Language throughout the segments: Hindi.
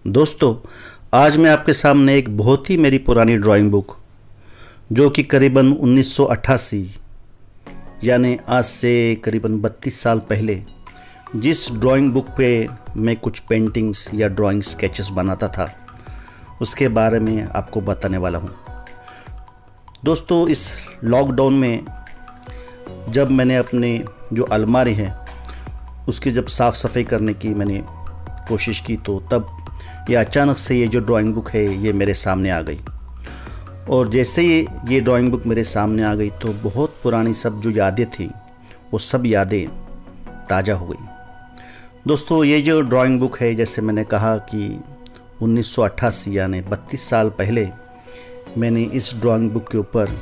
दोस्तों, आज मैं आपके सामने एक बहुत ही मेरी पुरानी ड्राइंग बुक जो कि करीबन 1988 यानी आज से करीबन 32 साल पहले जिस ड्राइंग बुक पे मैं कुछ पेंटिंग्स या ड्राइंग स्केचेस बनाता था उसके बारे में आपको बताने वाला हूँ। दोस्तों, इस लॉकडाउन में जब मैंने अपने जो अलमारी है उसकी जब साफ़ सफाई करने की मैंने कोशिश की तो तब ये अचानक से ये जो ड्राइंग बुक है ये मेरे सामने आ गई। और जैसे ही ये ड्राइंग बुक मेरे सामने आ गई तो बहुत पुरानी सब जो यादें थी वो सब यादें ताज़ा हो गई। दोस्तों, ये जो ड्राइंग बुक है जैसे मैंने कहा कि 1988 यानी 32 साल पहले मैंने इस ड्राइंग बुक के ऊपर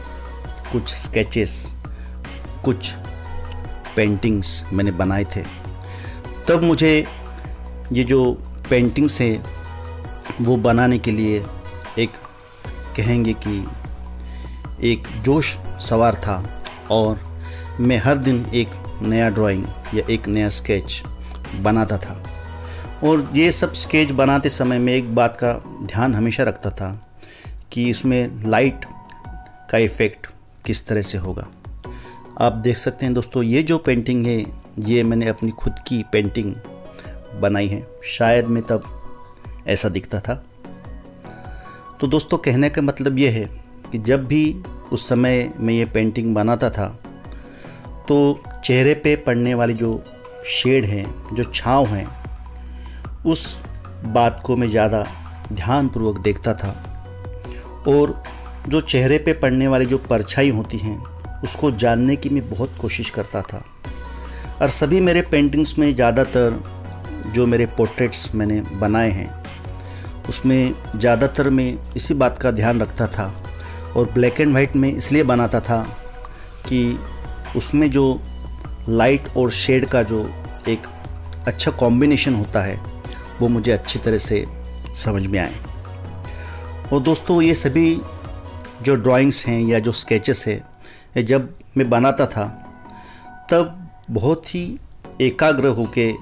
कुछ स्केचेस, कुछ पेंटिंग्स मैंने बनाए थे। तब मुझे ये जो पेंटिंग्स हैं वो बनाने के लिए एक कहेंगे कि एक जोश सवार था और मैं हर दिन एक नया ड्राइंग या एक नया स्केच बनाता था। और ये सब स्केच बनाते समय मैं एक बात का ध्यान हमेशा रखता था कि इसमें लाइट का इफ़ेक्ट किस तरह से होगा। आप देख सकते हैं दोस्तों, ये जो पेंटिंग है ये मैंने अपनी खुद की पेंटिंग बनाई है। शायद मैं तब ऐसा दिखता था। तो दोस्तों, कहने का मतलब ये है कि जब भी उस समय मैं ये पेंटिंग बनाता था तो चेहरे पे पड़ने वाली जो शेड है, जो छाँव है, उस बात को मैं ज़्यादा ध्यानपूर्वक देखता था। और जो चेहरे पे पड़ने वाली जो परछाई होती हैं उसको जानने की मैं बहुत कोशिश करता था। और सभी मेरे पेंटिंग्स में ज़्यादातर जो मेरे पोर्ट्रेट्स मैंने बनाए हैं उसमें ज़्यादातर मैं इसी बात का ध्यान रखता था। और ब्लैक एंड वाइट में इसलिए बनाता था कि उसमें जो लाइट और शेड का जो एक अच्छा कॉम्बिनेशन होता है वो मुझे अच्छी तरह से समझ में आए। और दोस्तों, ये सभी जो ड्राइंग्स हैं या जो स्केचेस है ये जब मैं बनाता था तब बहुत ही एकाग्र होके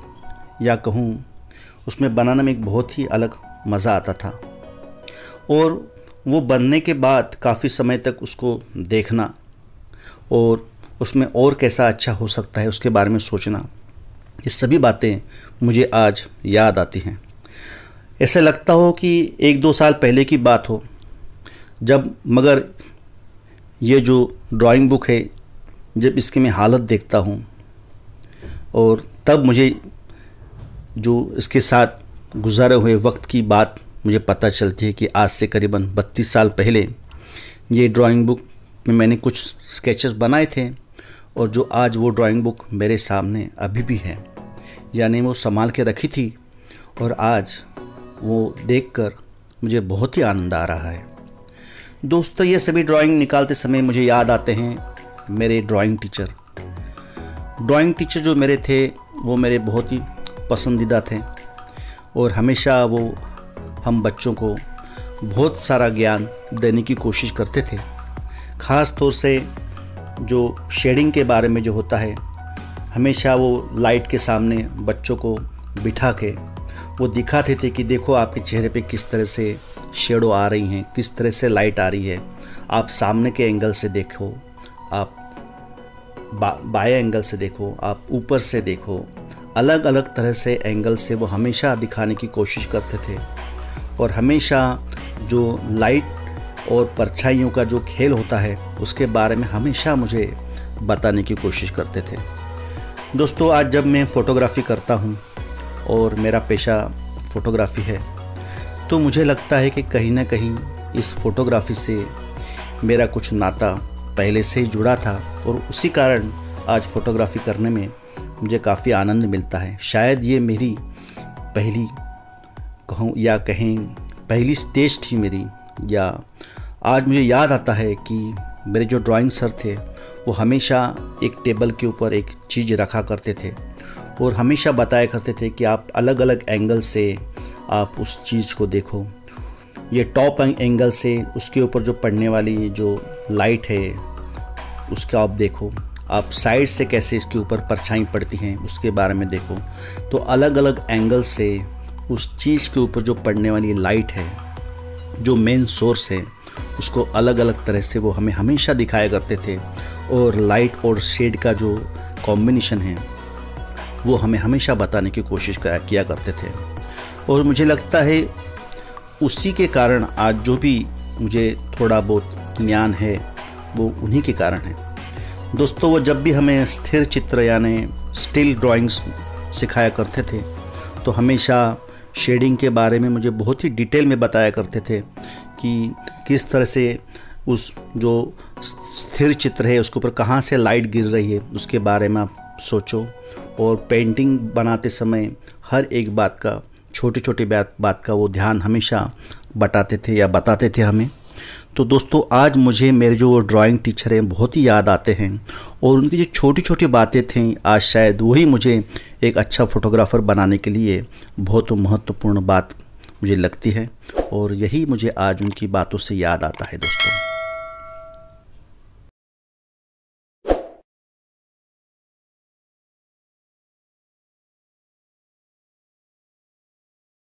या कहूँ उसमें बनाने में एक बहुत ही अलग मज़ा आता था। और वो बनने के बाद काफ़ी समय तक उसको देखना और उसमें और कैसा अच्छा हो सकता है उसके बारे में सोचना, ये सभी बातें मुझे आज याद आती हैं। ऐसे लगता हो कि 1-2 साल पहले की बात हो जब, मगर ये जो ड्राइंग बुक है जब इसकी मैं हालत देखता हूँ और तब मुझे जो इसके साथ गुजारे हुए वक्त की बात मुझे पता चलती है कि आज से करीबन 32 साल पहले ये ड्राइंग बुक में मैंने कुछ स्केचेस बनाए थे और जो आज वो ड्राइंग बुक मेरे सामने अभी भी है, यानी वो संभाल के रखी थी और आज वो देखकर मुझे बहुत ही आनंद आ रहा है। दोस्तों, ये सभी ड्राइंग निकालते समय मुझे याद आते हैं मेरे ड्राइंग टीचर जो मेरे थे वो मेरे बहुत ही पसंदीदा थे और हमेशा वो हम बच्चों को बहुत सारा ज्ञान देने की कोशिश करते थे। ख़ास तौर से जो शेडिंग के बारे में जो होता है, हमेशा वो लाइट के सामने बच्चों को बिठा के वो दिखाते थे कि देखो आपके चेहरे पे किस तरह से शेडो आ रही हैं, किस तरह से लाइट आ रही है। आप सामने के एंगल से देखो, आप बाएं एंगल से देखो, आप ऊपर से देखो, अलग अलग तरह से एंगल से वो हमेशा दिखाने की कोशिश करते थे। और हमेशा जो लाइट और परछाइयों का जो खेल होता है उसके बारे में हमेशा मुझे बताने की कोशिश करते थे। दोस्तों, आज जब मैं फ़ोटोग्राफ़ी करता हूँ और मेरा पेशा फ़ोटोग्राफ़ी है तो मुझे लगता है कि कहीं ना कहीं इस फ़ोटोग्राफ़ी से मेरा कुछ नाता पहले से ही जुड़ा था और उसी कारण आज फ़ोटोग्राफ़ी करने में मुझे काफ़ी आनंद मिलता है। शायद ये मेरी पहली कहूँ या कहें पहली स्टेज थी मेरी। या आज मुझे याद आता है कि मेरे जो ड्राइंग सर थे वो हमेशा एक टेबल के ऊपर एक चीज़ रखा करते थे और हमेशा बताया करते थे कि आप अलग अलग एंगल से आप उस चीज़ को देखो। ये टॉप एंगल से उसके ऊपर जो पड़ने वाली जो लाइट है उसका आप देखो, आप साइड से कैसे इसके ऊपर परछाई पड़ती हैं उसके बारे में देखो। तो अलग अलग एंगल से उस चीज़ के ऊपर जो पड़ने वाली लाइट है, जो मेन सोर्स है, उसको अलग अलग तरह से वो हमें हमेशा दिखाया करते थे। और लाइट और शेड का जो कॉम्बिनेशन है वो हमें हमेशा बताने की कोशिश किया करते थे। और मुझे लगता है उसी के कारण आज जो भी मुझे थोड़ा बहुत ज्ञान है वो उन्हीं के कारण है। दोस्तों, वो जब भी हमें स्थिर चित्र यानी स्टिल ड्राइंग्स सिखाया करते थे तो हमेशा शेडिंग के बारे में मुझे बहुत ही डिटेल में बताया करते थे कि किस तरह से उस जो स्थिर चित्र है उसके ऊपर कहाँ से लाइट गिर रही है उसके बारे में आप सोचो। और पेंटिंग बनाते समय हर एक बात का, छोटी छोटी बात का वो ध्यान हमेशा बताते थे हमें। तो दोस्तों, आज मुझे मेरे जो ड्राइंग टीचर हैं बहुत ही याद आते हैं और उनकी जो छोटी छोटी बातें थीं आज शायद वही मुझे एक अच्छा फ़ोटोग्राफ़र बनाने के लिए बहुत महत्वपूर्ण बात मुझे लगती है। और यही मुझे आज उनकी बातों से याद आता है दोस्तों।